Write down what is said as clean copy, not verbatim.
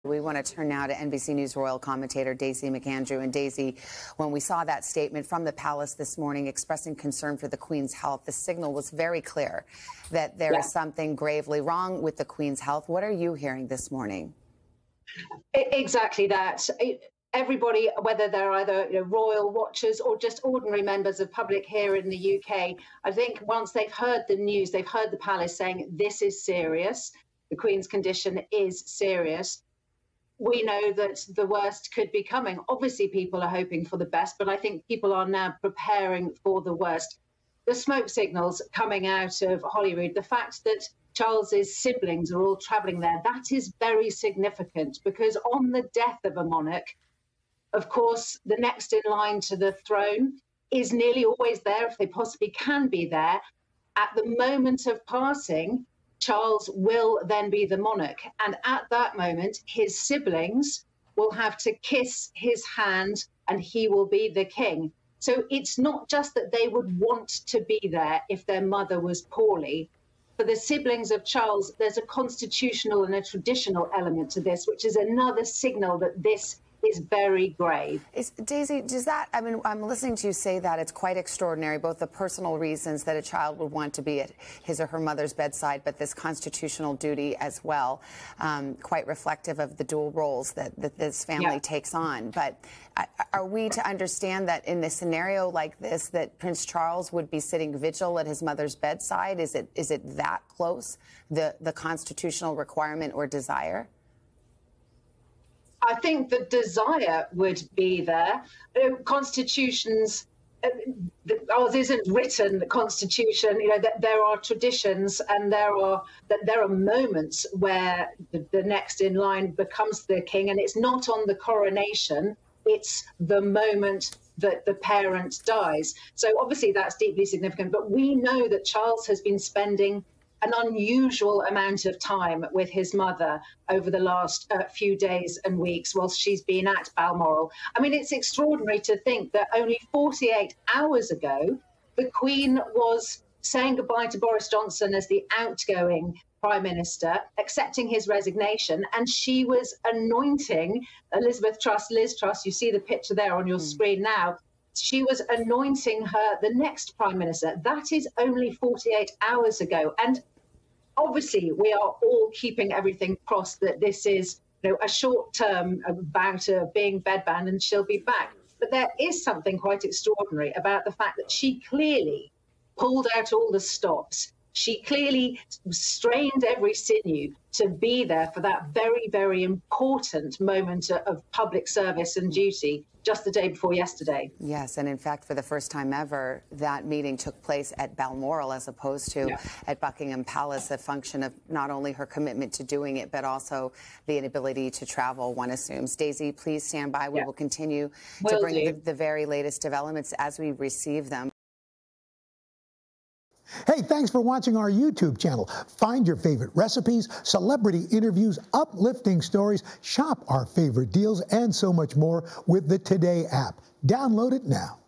We want to turn now to NBC News royal commentator Daisy McAndrew. And Daisy, when we saw that statement from the palace this morning expressing concern for the Queen's health, the signal was very clear that there is something gravely wrong with the Queen's health. What are you hearing this morning? Exactly that. Everybody, whether they're either royal watchers or just ordinary members of public here in the UK, I think once they've heard the news, they've heard the palace saying this is serious, the Queen's condition is serious. We know that the worst could be coming. Obviously, people are hoping for the best, but I think people are now preparing for the worst. The smoke signals coming out of Holyrood, the fact that Charles's siblings are all travelling there, that is very significant, because on the death of a monarch, of course, the next in line to the throne is nearly always there, if they possibly can be there. At the moment of passing, Charles will then be the monarch. And at that moment, his siblings will have to kiss his hand and he will be the king. So it's not just that they would want to be there if their mother was poorly. For the siblings of Charles, there's a constitutional and a traditional element to this, which is another signal that this is very grave. Daisy, does that, I mean, I'm listening to you say that it's quite extraordinary, both the personal reasons that a child would want to be at his or her mother's bedside, but this constitutional duty as well, quite reflective of the dual roles that this family takes on. But are we to understand that in a scenario like this, that Prince Charles would be sitting vigil at his mother's bedside? Is it that close, the constitutional requirement or desire? I think the desire would be there. Constitutions, ours isn't written, the Constitution, that there are traditions and there are moments where the next in line becomes the king, and it's not on the coronation, it's the moment that the parent dies. So obviously that's deeply significant, but we know that Charles has been spending an unusual amount of time with his mother over the last few days and weeks whilst she's been at Balmoral. I mean, it's extraordinary to think that only 48 hours ago, the Queen was saying goodbye to Boris Johnson as the outgoing Prime Minister, accepting his resignation, and she was anointing Elizabeth Truss, Liz Truss. You see the picture there on your screen now. She was anointing her the next Prime Minister. That is only 48 hours ago. And obviously, we are all keeping everything crossed that this is a short-term bout of being bedbound and she'll be back. But there is something quite extraordinary about the fact that she clearly pulled out all the stops. She clearly strained every sinew to be there for that very, very important moment of public service and duty just the day before yesterday. Yes, and in fact, for the first time ever, that meeting took place at Balmoral as opposed to at Buckingham Palace, a function of not only her commitment to doing it, but also the inability to travel, one assumes. Daisy, please stand by. We will continue to bring the very latest developments as we receive them. Hey, thanks for watching our YouTube channel. Find your favorite recipes, celebrity interviews, uplifting stories, shop our favorite deals, and so much more with the Today app. Download it now.